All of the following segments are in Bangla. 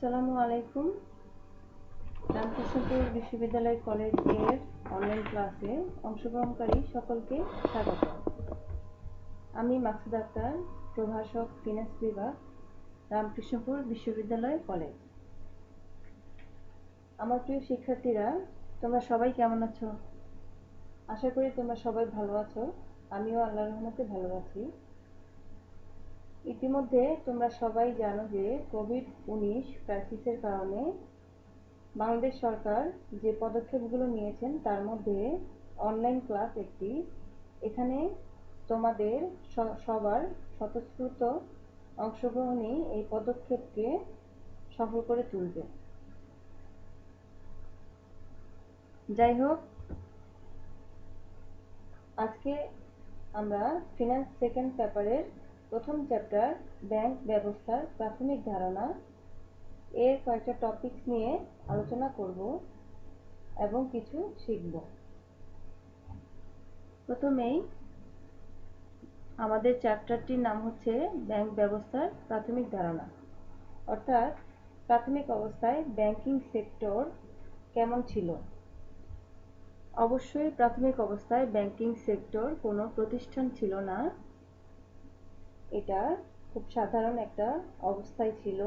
আসসালামু আলাইকুম। রামকৃষ্ণপুর বিশ্ববিদ্যালয় কলেজের অনলাইন ক্লাসে অংশগ্রহণকারী সকলকে স্বাগত। আমি মাকসুদা আক্তার, প্রভাষক ফিনান্স বিভাগ, রামকৃষ্ণপুর বিশ্ববিদ্যালয় কলেজ। আমার প্রিয় শিক্ষার্থীরা, তোমরা সবাই কেমন আছো? আশা করি তোমরা সবাই ভালো আছো। আমিও আল্লাহর রহমতে ভালো আছি। ইতিমধ্যে তোমরা সবাই জানো যে কোভিড-19 ক্রাইসিসের কারণে বাংলাদেশ সরকার যে পদক্ষেপগুলো নিয়েছেন তার মধ্যে অনলাইন ক্লাস একটি। এখানে তোমাদের সবার স্বতঃস্ফূর্ত অংশগ্রহণই এই পদক্ষেপকে সফল করে তুলবে। যাই হোক, আজকে আমরা ফিনান্স সেকেন্ড পেপারের প্রথম চ্যাপ্টার ব্যাংক ব্যবস্থার প্রাথমিক ধারণা এর কয়েকটা টপিকস নিয়ে আলোচনা করব এবং কিছু শিখব। প্রথমেই আমাদের চ্যাপ্টারটির নাম হচ্ছে ব্যাংক ব্যবস্থার প্রাথমিক ধারণা, অর্থাৎ প্রাথমিক অবস্থায় ব্যাংকিং সেক্টর কেমন ছিল। অবশ্যই প্রাথমিক অবস্থায় ব্যাংকিং সেক্টর কোনো প্রতিষ্ঠান ছিল না, এটা খুব সাধারণ একটা অবস্থায় ছিল।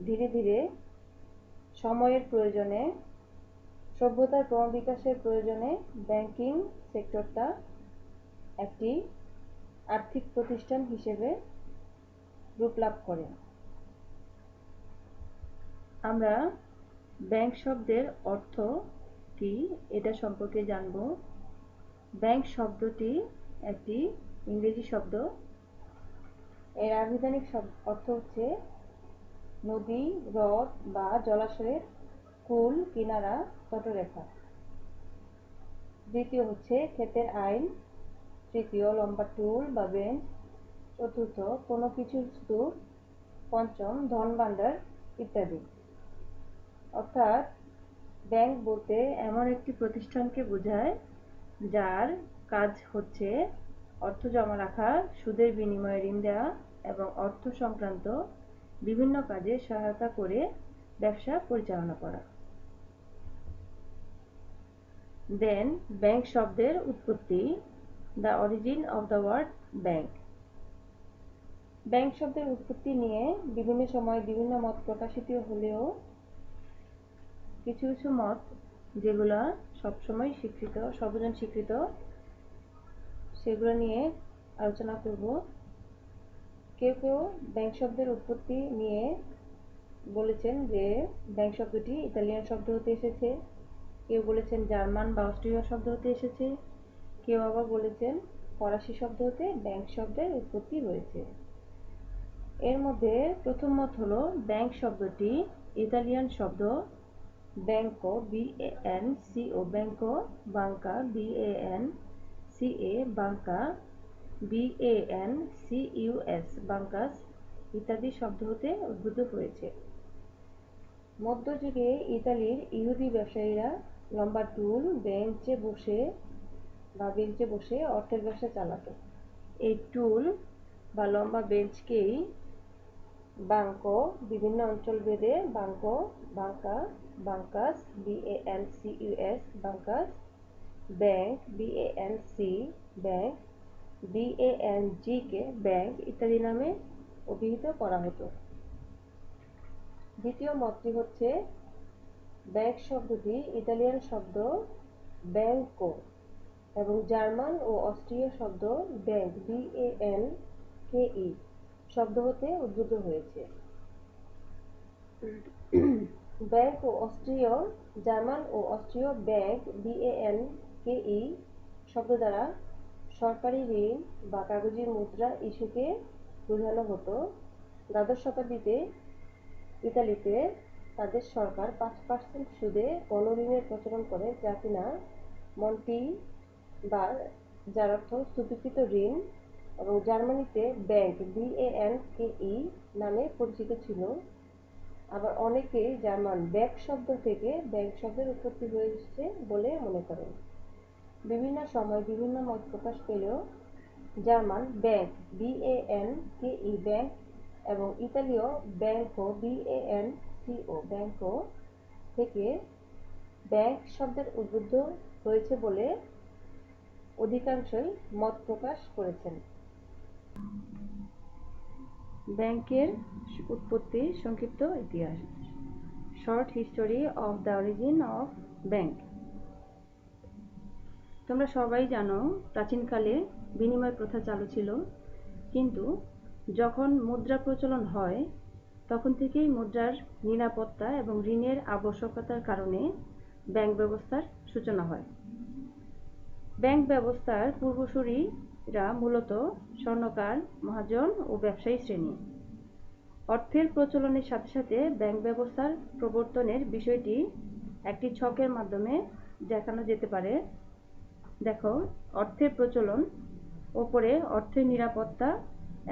ধীরে ধীরে সময়ের প্রয়োজনে, সভ্যতার ক্রমবিকাশের প্রয়োজনে ব্যাংকিং সেক্টরটা একটি আর্থিক প্রতিষ্ঠান হিসেবে রূপ লাভ করে। আমরা ব্যাংক শব্দের অর্থ কি এটা সম্পর্কে জানব। ব্যাংক শব্দটি একটি ইংরেজি শব্দ। এর আবিধানিক অর্থ হচ্ছে নদী, হ্রদ বা জলাশয়ের কূল, কিনারা, তটরেখা। দ্বিতীয় হচ্ছে ক্ষেতের আইন। তৃতীয় লম্বা টুল বা বেঞ্চ। চতুর্থ কোনো কিছুর স্তূপ। পঞ্চম ধন ভাণ্ডার ইত্যাদি। অর্থাৎ ব্যাংক বলতে এমন একটি প্রতিষ্ঠানকে বোঝায় যার কাজ হচ্ছে অর্থ জমা রাখা, সুদের বিনিময়ে ঋণ দেওয়া এবং অর্থ সংক্রান্ত বিভিন্ন কাজে সহায়তা করে ব্যবসা পরিচালনা করা। দেন ব্যাংক শব্দের উৎপত্তি, the origin of the word bank. Bank শব্দের উৎপত্তি নিয়ে বিভিন্ন সময় বিভিন্ন মত প্রকাশিত হলেও কিছু কিছু মত যেগুলো সবসময় স্বীকৃত, সর্বজন স্বীকৃত, সেগুলো নিয়ে আলোচনা করব। কেউ কেউ ব্যাংক শব্দের উৎপত্তি নিয়ে বলেছেন যে ব্যাংক শব্দটি ইতালিয়ান শব্দ হতে এসেছে, কেউ বলেছেন জার্মান বা অস্ট্রিয় শব্দ হতে এসেছে, কেউ আবার বলেছেন ফরাসি শব্দ হতে ব্যাংক শব্দের উৎপত্তি হয়েছে। এর মধ্যে প্রথম মত হলো ব্যাংক শব্দটি ইতালিয়ান শব্দ Banquo, BANCO, Banquo, বাঙ্কা, BANCA, বাঙ্কা, BANCUS, বাঙ্কাস ইত্যাদি শব্দ হতে উদ্ভূত হয়েছে। মধ্যযুগে ইতালির ইহুদি ব্যবসায়ীরা লম্বা টুল বেঞ্চে বসে অর্থের ব্যবসা চালাত। এই টুল বা লম্বা বেঞ্চকেই বাঙ্কো, বিভিন্ন অঞ্চল ভেদে বাঙ্কো, বাঙ্কা, বাঙ্কাস, BANCUS, বাঙ্কাস, ব্যাংক, BANC, ব্যাংক, BANGকে ব্যাংক ইত্যাদি নামে অভিহিত করা হতো। দ্বিতীয় মতটি হচ্ছে ব্যাংক শব্দটি ইতালিয়ান শব্দ ব্যাংকো এবং জার্মান ও অস্ট্রীয় শব্দ ব্যাংক, BANKE শব্দ হতে উদ্ভূত হয়েছে। ব্যাংক ও অস্ট্রীয়, জার্মান ও অস্ট্রীয় ব্যাংক, BANKE শব্দ দ্বারা সরকারি ঋণ বা কাগজি মুদ্রা ইস্যুকে বোঝানো হতো। দ্বাদশ শতাব্দীতে ইতালিতে তাদের সরকার 5% সুদে গণঋণের প্রচলন করে, যা কিনা মন্টি বা যার অর্থ স্তূপীকৃত ঋণ, এবং জার্মানিতে ব্যাংক, BANKE নামে পরিচিত ছিল। আবার অনেকেই জার্মান ব্যাংক শব্দ থেকে ব্যাংক শব্দের উৎপত্তি হয়েছে বলে মনে করেন। বিভিন্ন সময় বিভিন্ন মত প্রকাশ পেলেও জার্মান ব্যাংক, BANKE ব্যাংক এবং ইতালীয় ব্যাংকো, BANC অস্ট্রিয় ব্যাংকো থেকে ব্যাংক শব্দের উদ্বুদ্ধ হয়েছে বলে অধিকাংশই মত প্রকাশ করেছেন। ব্যাংকের উৎপত্তির সংক্ষিপ্ত ইতিহাস। Short history of the origin of bank. তোমরা সবাই জানো প্রাচীনকালে বিনিময় প্রথা চালু ছিল, কিন্তু যখন মুদ্রা প্রচলন হয় তখন থেকেই মুদ্রার নিরাপত্তা এবং ঋণের আবশ্যকতার কারণে ব্যাংক ব্যবস্থার সূচনা হয়। ব্যাংক ব্যবস্থার পূর্বসূরীরা মূলত স্বর্ণকার, মহাজন ও ব্যবসায়ী শ্রেণী। অর্থের প্রচলনের সাথে সাথে ব্যাংক ব্যবস্থার প্রবর্তনের বিষয়টি একটি ছকের মাধ্যমে দেখানো যেতে পারে। দেখো, অর্থের প্রচলন, ওপরে অর্থের নিরাপত্তা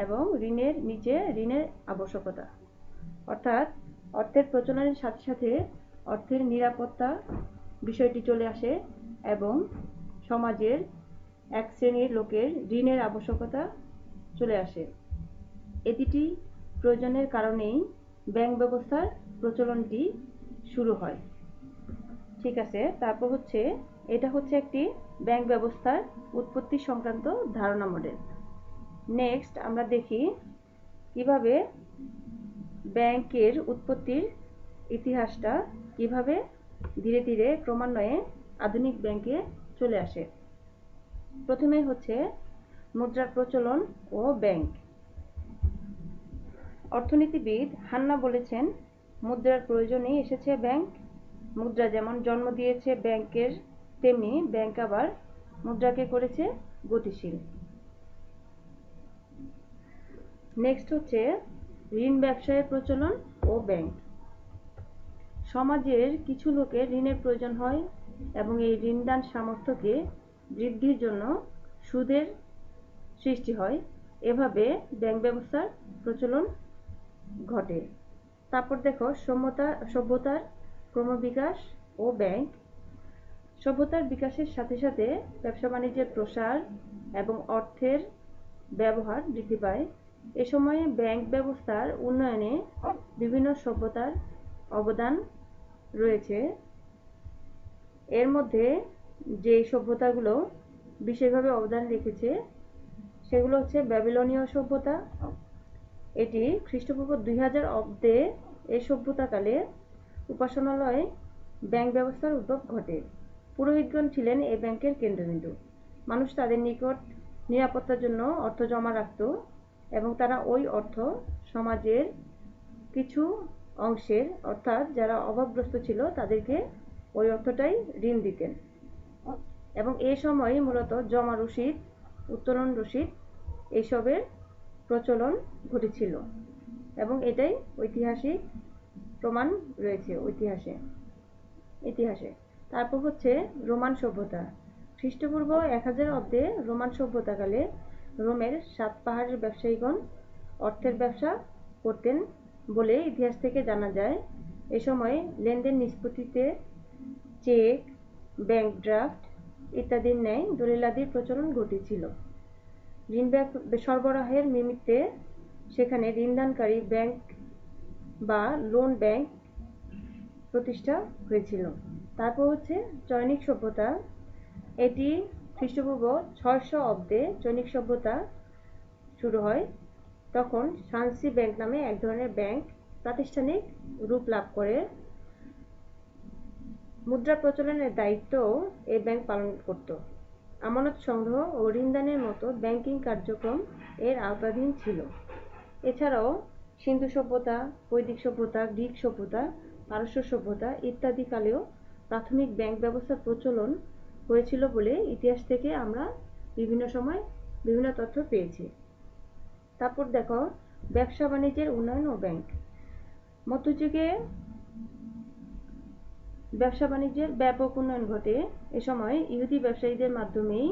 এবং ঋণের নিচে ঋণের আবশ্যকতা। অর্থাৎ অর্থের প্রচলনের সাথে সাথে অর্থের নিরাপত্তা বিষয়টি চলে আসে এবং সমাজের এক শ্রেণীর লোকের ঋণের আবশ্যকতা চলে আসে। এই দুটি প্রয়োজনের কারণেই ব্যাংক ব্যবস্থার প্রচলনটি শুরু হয়। ঠিক আছে, তারপর এটা হচ্ছে একটি ব্যাংক ব্যবস্থার উৎপত্তি সংক্রান্ত ধারণা মডেল। নেক্সট আমরা দেখি কিভাবে ব্যাংকের উৎপত্তির ইতিহাসটা কিভাবে ধীরে ধীরে ক্রমান্বয়ে আধুনিক ব্যাংকে চলে আসে। প্রথমে মুদ্রার প্রচলন ও ব্যাংক। অর্থনীতিবিদ হান্না বলেছেন, মুদ্রার প্রয়োজনেই এসেছে ব্যাংক। মুদ্রা যেমন জন্ম দিয়েছে ব্যাংকের, তেমনি ব্যাংক আবার মুদ্রাকে করেছে গতিশীল। নেক্সট ঋণ ব্যবসায়ের প্রচলন ও ব্যাংক। সমাজের কিছু লোকের ঋণের প্রয়োজন হয় এবং এই ঋণদান সামর্থ্যকে বৃদ্ধির জন্য সুদের সৃষ্টি হয়। এভাবে ব্যাংক ব্যবস্থার প্রচলন ঘটে। তারপর দেখো সভ্যতার ক্রমবিকাশ ও ব্যাংক। সভ্যতার বিকাশের সাথে সাথে ব্যবসা বাণিজ্যের প্রসার এবং অর্থের ব্যবহার বৃদ্ধি পায়। এ সময়ে ব্যাংক ব্যবস্থার উন্নয়নে বিভিন্ন সভ্যতার অবদান রয়েছে। এর মধ্যে যে সভ্যতাগুলো বিশেষভাবে অবদান রেখেছে সেগুলো ব্যাবিলনীয় সভ্যতা। এটি খ্রিস্টপূর্ব 2000 অব্দে এই সভ্যতাকালে উপাসনালয়ে ব্যাংক ব্যবস্থার উদ্ভব ঘটে। পুরোহিতগণ ছিলেন এই ব্যাংকের কেন্দ্রবিন্দু। মানুষ তাদের নিকট নিরাপত্তার জন্য অর্থ জমা রাখত এবং তারা ওই অর্থ সমাজের কিছু অংশের, অর্থাৎ যারা অভাবগ্রস্ত ছিল তাদেরকে ওই অর্থটাই ঋণ দিতেন। এবং এই সময় মূলত জমা রসিদ, উত্তোলন রসিদ এইসবের প্রচলন ঘটেছিল এবং এটাই ঐতিহাসিক প্রমাণ রয়েছে ইতিহাসে। তারপর রোমান সভ্যতা। খ্রিস্টপূর্ব 1000 অব্দে রোমান সভ্যতাকালে রোমের 7 পাহাড়ের ব্যবসায়ীগণ অর্থের ব্যবসা করতেন বলে ইতিহাস থেকে জানা যায়। এ সময়ে লেনদেন নিষ্পত্তিতে চেক, ব্যাংক ড্রাফট ইত্যাদির ন্যায় দলিলাদির প্রচলন ঘটেছিল। ঋণ সরবরাহের নিমিত্তে সেখানে ঋণদানকারী ব্যাংক বা লোন ব্যাংক প্রতিষ্ঠা হয়েছিল। তারপর চৈনিক সভ্যতা। এটি খ্রিস্টপূর্ব 600 অব্দে চৈনিক সভ্যতা শুরু হয়। তখন শানসি ব্যাংক নামে এক ধরনের ব্যাংক প্রাতিষ্ঠানিক রূপ লাভ করে। মুদ্রা প্রচলনের দায়িত্ব এই ব্যাংক পালন করত। আমানত সংগ্রহ ও ঋণদানের মতো ব্যাংকিং কার্যক্রম এর আওতাধীন ছিল। এছাড়াও সিন্ধু সভ্যতা, বৈদিক সভ্যতা, গ্রিক সভ্যতা, পারস্য সভ্যতা ইত্যাদি কালেও প্রাথমিক ব্যাংক ব্যবস্থার প্রচলন হয়েছিল বলে ইতিহাস থেকে আমরা বিভিন্ন সময় বিভিন্ন তথ্য পেয়েছি। তারপর দেখো ব্যবসা বাণিজ্যের উন্নয়ন ও ব্যাংক। মধ্যযুগে ব্যবসা বাণিজ্যের ব্যাপক উন্নয়ন ঘটে। এ সময় ইহুদি ব্যবসায়ীদের মাধ্যমেই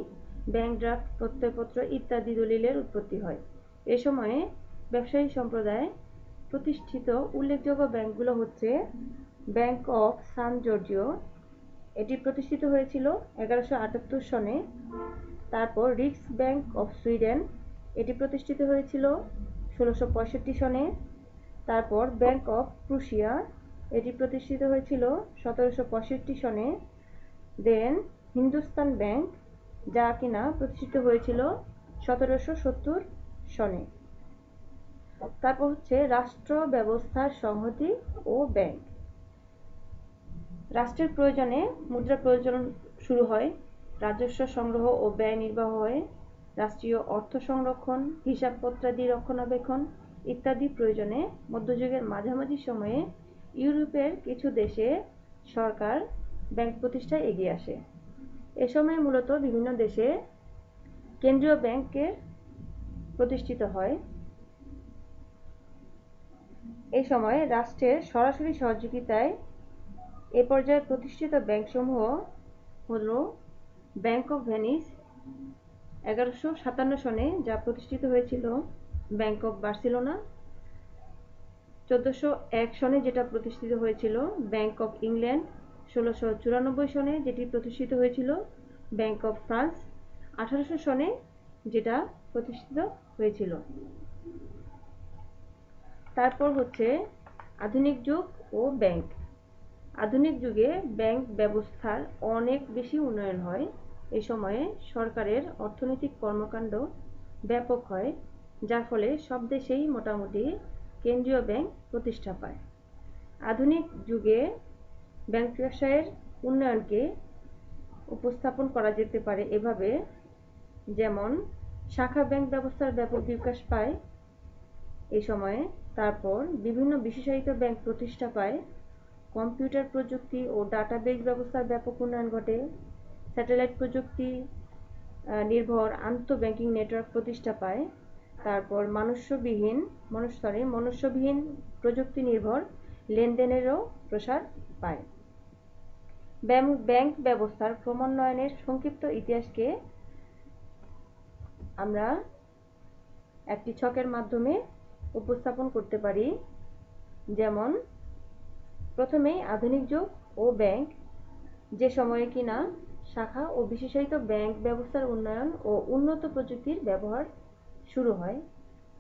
ব্যাংক ড্রাফট, প্রত্যয়পত্র ইত্যাদি দলিলের উৎপত্তি হয়। এ সময়ে ব্যবসায়ী সম্প্রদায় প্রতিষ্ঠিত উল্লেখযোগ্য ব্যাংকগুলো ব্যাংক অফ সান জর্জিও। এটি প্রতিষ্ঠিত হয়েছিল 1178 সনে। তারপর রিক্স ব্যাংক অফ সুইডেন, এটি প্রতিষ্ঠিত হয়েছিল 1665 সনে। তারপর ব্যাংক অফ প্রুশিয়া, এটি প্রতিষ্ঠিত হয়েছিল 1765 সনে। দেন হিন্দুস্তান ব্যাংক, যা কিনা প্রতিষ্ঠিত হয়েছিল 1770 সনে। তারপর হচ্ছে রাষ্ট্র ব্যবস্থার সংহতি ও ব্যাংক। রাষ্ট্রের প্রয়োজনে মুদ্রা প্রচলন শুরু হয়, রাজস্ব সংগ্রহ ও ব্যয় নির্বাহ হয়, রাষ্ট্রীয় অর্থ সংরক্ষণ, হিসাবপত্রাদি রক্ষণাবেক্ষণ ইত্যাদি প্রয়োজনে মধ্যযুগের মাঝামাঝি সময়ে ইউরোপের কিছু দেশে সরকার ব্যাংক প্রতিষ্ঠায় এগিয়ে আসে। এ সময় মূলত বিভিন্ন দেশে কেন্দ্রীয় ব্যাংকের প্রতিষ্ঠিত হয়। এই সময় রাষ্ট্রের সরাসরি সহযোগিতায় এ পর্যায়ে প্রতিষ্ঠিত ব্যাংকসমূহ হল ব্যাংক অফ ভেনিস 1157 সনে, যা প্রতিষ্ঠিত হয়েছিল, ব্যাংক অফ বার্সেলোনা 1401 সনে, যেটা প্রতিষ্ঠিত হয়েছিল, ব্যাংক অফ ইংল্যান্ড 1694 সনে, যেটি প্রতিষ্ঠিত হয়েছিল, ব্যাংক অফ ফ্রান্স 1800 সনে, যেটা প্রতিষ্ঠিত হয়েছিল। তারপর হচ্ছে আধুনিক যুগ ও ব্যাংক। আধুনিক যুগে ব্যাংক ব্যবস্থার অনেক বেশি উন্নয়ন হয়। এই সময়ে সরকারের অর্থনৈতিক কর্মকাণ্ড ব্যাপক হয়, যার ফলে সব দেশেই মোটামুটি কেন্দ্রীয় ব্যাংক প্রতিষ্ঠা পায়। আধুনিক যুগে ব্যাংক ব্যবসায়ের উন্নয়নকে উপস্থাপন করা যেতে পারে এভাবে, যেমন শাখা ব্যাংক ব্যবস্থার ব্যাপক বিকাশ পায় এই সময়ে। তারপর বিভিন্ন বিশেষায়িত ব্যাংক প্রতিষ্ঠা পায়, কম্পিউটার প্রযুক্তি ও ডাটাবেজ ব্যবস্থার ব্যাপক উন্নয়ন ঘটে, স্যাটেলাইট প্রযুক্তি নির্ভর আন্তঃব্যাংকিং নেটওয়ার্ক প্রতিষ্ঠা পায়। তারপর মনুষ্যবিহীন প্রযুক্তি নির্ভর লেনদেনেরও প্রসার পায়। ব্যাংক ব্যবস্থার ক্রমোন্নয়নের সংক্ষিপ্ত ইতিহাসকে আমরা একটি ছকের মাধ্যমে উপস্থাপন করতে পারি। যেমন প্রথমেই আধুনিক যুগ ও ব্যাংক, যে সময়ে কিনা শাখা ও বিশেষায়িত ব্যাংক ব্যবস্থার উন্নয়ন ও উন্নত প্রযুক্তির ব্যবহার শুরু হয়।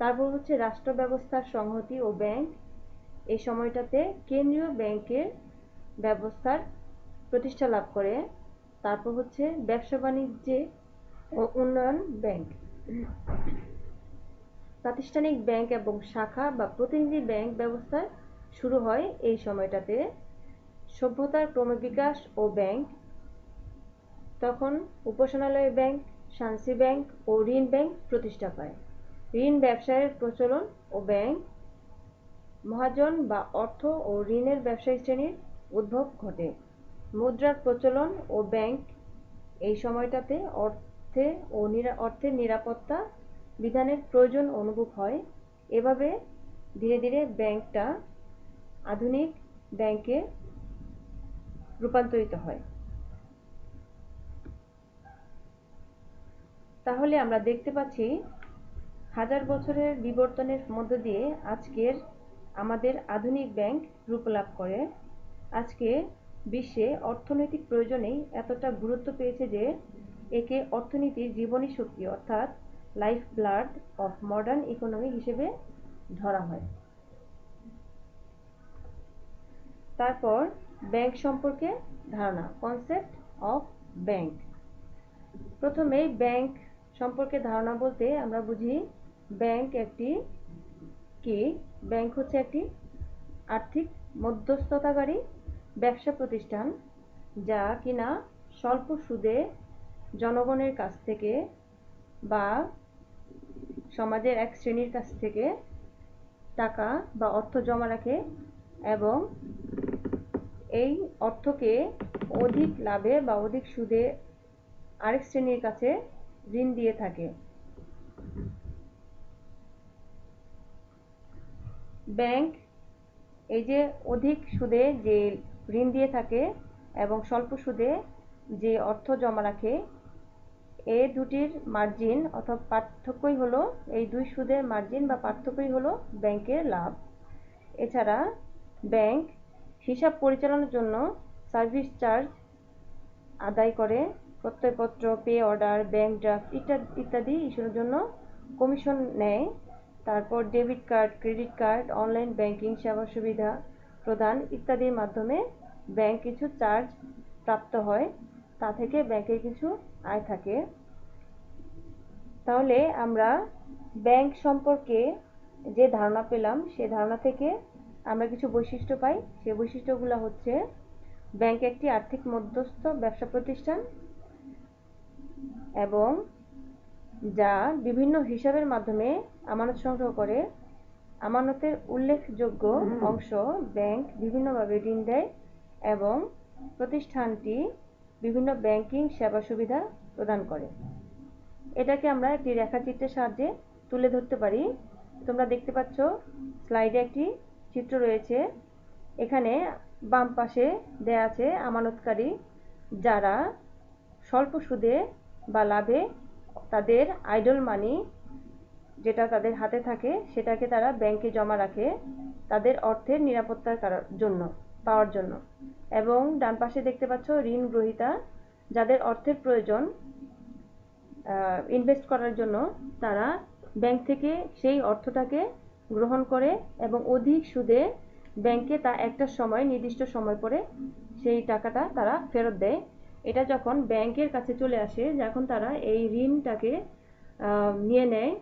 তারপর হচ্ছে রাষ্ট্র ব্যবস্থার সংহতি ও ব্যাংক, এই সময়টাতে কেন্দ্রীয় ব্যাংকের ব্যবস্থার প্রতিষ্ঠা লাভ করে। তারপর হচ্ছে ব্যবসা বাণিজ্যে ও উন্নয়ন ব্যাংক। প্রাতিষ্ঠানিক ব্যাংক এবং শাখা বা প্রতিনিধি ব্যাংক ব্যবস্থা শুরু হয় এই সময়টাতে। সভ্যতার ক্রমবিকাশ ও ব্যাংক, তখন উপাসনালয় ব্যাংক, সান্সি ব্যাংক ও ঋণ ব্যাংক প্রতিষ্ঠা পায়। ঋণ ব্যবসায়ের প্রচলন ও ব্যাংক, মহাজন বা অর্থ ও ঋণের ব্যবসায়ী শ্রেণীর উদ্ভব ঘটে। মুদ্রার প্রচলন ও ব্যাংক, এই সময়টাতে অর্থের নিরাপত্তা বিধানের প্রয়োজন অনুভব হয়। এভাবে ধীরে ধীরে ব্যাংকটা আধুনিক ব্যাংকে রূপান্তরিত হয়। তাহলে আমরা দেখতে পাচ্ছি হাজার বছরের বিবর্তনের মধ্য দিয়ে আজকের আমাদের আধুনিক ব্যাংক রূপ লাভ করে। আজকে বিশ্বে অর্থনৈতিক প্রয়োজনেই এতটা গুরুত্ব পেয়েছে যে একে অর্থনীতির জীবনী শক্তি অর্থাৎ life blood of modern economy হিসেবে ধরা হয়। তারপর ব্যাংক সম্পর্কে ধারণা, কনসেপ্ট অফ ব্যাংক। প্রথমে ব্যাংক সম্পর্কে ধারণা বলতে আমরা বুঝি ব্যাংক হচ্ছে একটি আর্থিক মধ্যস্থতাকারী ব্যবসা প্রতিষ্ঠান, যা কিনা স্বল্প সুদে জনগণের কাছ থেকে বা সমাজের এক শ্রেণীর কাছ থেকে টাকা বা অর্থ জমা রাখে এবং এই অর্থকে অধিক লাভে বা অধিক সুদে আরেক শ্রেণীর কাছে ঋণ দিয়ে থাকে। ব্যাংক এই যে অধিক সুদে যে ঋণ দিয়ে থাকে এবং স্বল্প সুদে যে অর্থ জমা রাখে, এই দুটির মার্জিন অথবা পার্থক্যই হলো, এই দুই সুদের মার্জিন বা পার্থক্যই হলো ব্যাংকের লাভ। এছাড়া ব্যাংক হিসাব পরিচালনার জন্য সার্ভিস চার্জ আদায় করে, প্রত্যয়পত্র, পে অর্ডার, ব্যাংক ড্রাফট ইত্যাদি ইস্যুর জন্য কমিশন নেয়। তারপর debit card, credit card, online banking সেবা সুবিধা প্রদান ইত্যাদির মাধ্যমে ব্যাংক কিছু চার্জ প্রাপ্ত হয়, তা থেকে ব্যাংকের কিছু আয় থাকে। তাহলে আমরা ব্যাংক সম্পর্কে যে ধারণা পেলাম, সে ধারণা থেকে আমরা কিছু বৈশিষ্ট্য পাই। সেই বৈশিষ্ট্যগুলো হচ্ছে, ব্যাংক একটি আর্থিক মধ্যস্থ ব্যবসা প্রতিষ্ঠান এবং যা বিভিন্ন হিসাবের মাধ্যমে আমানত সংগ্রহ করে। আমানতের উল্লেখযোগ্য অংশ ব্যাংক বিভিন্নভাবে ঋণ দেয় এবং প্রতিষ্ঠানটি বিভিন্ন ব্যাংকিং সেবা সুবিধা প্রদান করে। এটাকে আমরা একটি রেখাচিত্রের সাহায্যে তুলে ধরতে পারি। তোমরা দেখতে পাচ্ছ স্লাইডে একটি চিত্র রয়েছে। এখানে বাম পাশে দেয়া আছে আমানতকারী যারা স্বল্প সুদে বা লাভে তাদের আইডল মানি, যেটা তাদের হাতে থাকে, সেটাকে তারা ব্যাংকে জমা রাখে তাদের অর্থের নিরাপত্তার পাওয়ার জন্য। এবং ডান পাশে দেখতে পাচ্ছ ঋণ গ্রহীতা, যাদের অর্থের প্রয়োজন ইনভেস্ট করার জন্য, তারা ব্যাংক থেকে সেই অর্থটাকে গ্রহণ করে এবং অধিক সুদে ব্যাংকে তা একটা সময়, নির্দিষ্ট সময় পরে সেই টাকাটা তারা ফেরত দেয়। এটা যখন ব্যাংকের কাছে চলে আসে, যখন তারা এই ঋণটাকে নিয়ে নেয়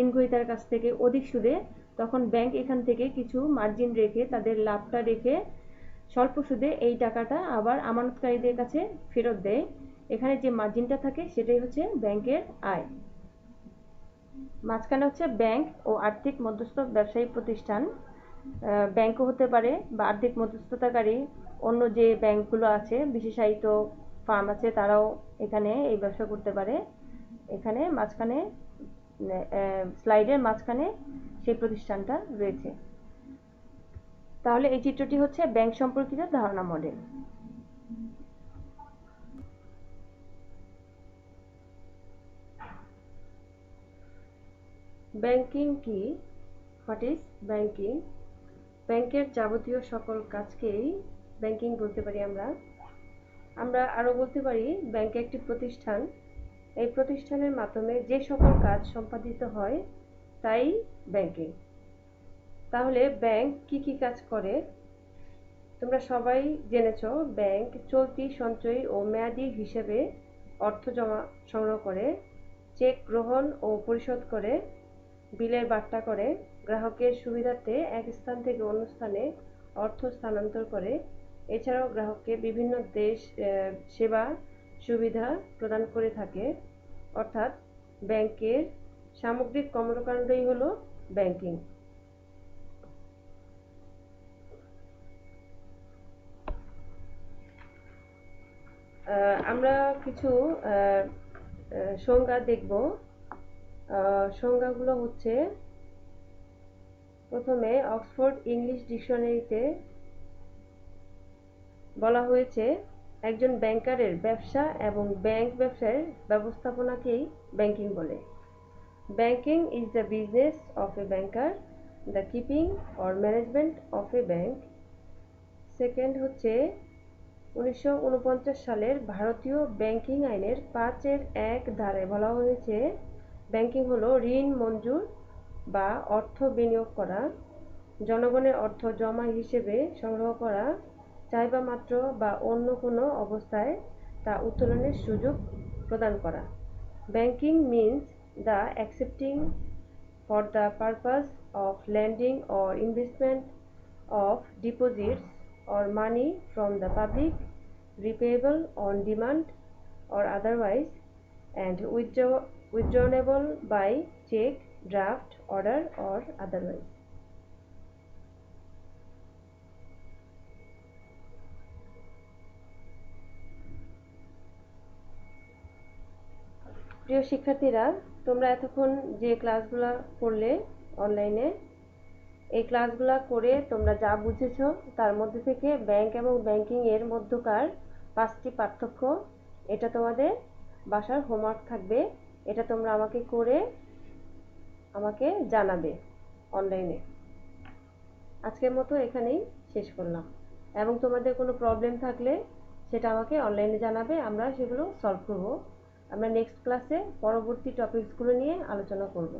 ঋণ গ্রহীতার কাছ থেকে অধিক সুদে, তখন ব্যাংক এখান থেকে কিছু মার্জিন রেখে, তাদের লাভটা রেখে স্বল্প সুদে এই টাকাটা আবার আমানতকারীদের কাছে ফেরত দেয়। এখানে যে মার্জিনটা থাকে সেটাই হচ্ছে ব্যাংকের আয়। মাঝখানে হচ্ছে ব্যাংক ও আর্থিক মধ্যস্থ ব্যবসায়ী প্রতিষ্ঠান। ব্যাংকও হতে পারে বা আর্থিক মধ্যস্থতাকারী অন্য যে ব্যাংকগুলো আছে, বিশেষায়িত ফার্ম আছে, তারাও এখানে এই ব্যবসা করতে পারে। এখানে মাঝখানে স্লাইডের মাঝখানে সেই প্রতিষ্ঠানটা রয়েছে। তাহলে এই চিত্রটি হচ্ছে ব্যাংক সম্পর্কিত ধারণা মডেল। ব্যাংকিং কি? What is banking? ব্যাংকের যাবতীয় সকল কাজকেই ব্যাংকিং বলতে পারি আমরা আরও বলতে পারি ব্যাংক একটি প্রতিষ্ঠান। এই প্রতিষ্ঠানের মাধ্যমে যে সকল কাজ সম্পাদিত হয় তাই ব্যাংকিং। তাহলে ব্যাংক কি কি কাজ করে? তোমরা সবাই জেনেছ, ব্যাংক চলতি, সঞ্চয়ী ও মেয়াদি হিসেবে অর্থ জমা সংগ্রহ করে, চেক গ্রহণ ও পরিশোধ করে, বিলের বার্তা করে, গ্রাহকের সুবিধার্থে এক স্থান থেকে অন্য স্থানে অর্থ স্থানান্তর করে। এছাড়াও গ্রাহককে বিভিন্ন সেবা সুবিধা প্রদান করে থাকে। অর্থাৎ ব্যাংকের সামগ্রিক কর্মকাণ্ডই হলো ব্যাংকিং। আমরা কিছু সংজ্ঞা দেখব। সংজ্ঞাগুলো হচ্ছে, প্রথমে অক্সফোর্ড ইংলিশ ডিকশনারিতে বলা হয়েছে, একজন ব্যাংকারের ব্যবসা এবং ব্যাংক ব্যবসায়ের ব্যবস্থাপনাকেই ব্যাংকিং বলে। Banking is the business of A banker, the keeping or management of A bank. Second হচ্ছে 1949 সালের ভারতীয় ব্যাংকিং আইনের 5(1) ধারায় বলা হয়েছে, ব্যাংকিং হলো ঋণ মঞ্জুর বা অর্থ বিনিয়োগ করা, জনগণের অর্থ জমা হিসেবে সংগ্রহ করা, চাইবা মাত্র বা অন্য কোনো অবস্থায় তা উত্তোলনের সুযোগ প্রদান করা। Banking means the accepting for the purpose of lending or investment of deposits or money from the public, repayable on demand or otherwise, and withdrawable by check, draft, order or otherwise. প্রিয় শিক্ষার্থীরা, তোমরা এতক্ষণ যে ক্লাসগুলো করলে অনলাইনে, এই ক্লাসগুলো করে তোমরা যা বুঝেছ, তার মধ্যে থেকে ব্যাংক এবং ব্যাংকিং এর মধ্যকার 5টি পার্থক্য, এটা তোমাদের বাসার হোমওয়ার্ক থাকবে। এটা তোমরা আমাকে জানাবে অনলাইনে। আজকের মতো এখানেই শেষ করলাম, এবং তোমাদের কোনো প্রবলেম থাকলে সেটা আমাকে অনলাইনে জানাবে, আমরা সেগুলো সলভ করব। আমরা নেক্সট ক্লাসে পরবর্তী টপিকসগুলো নিয়ে আলোচনা করব।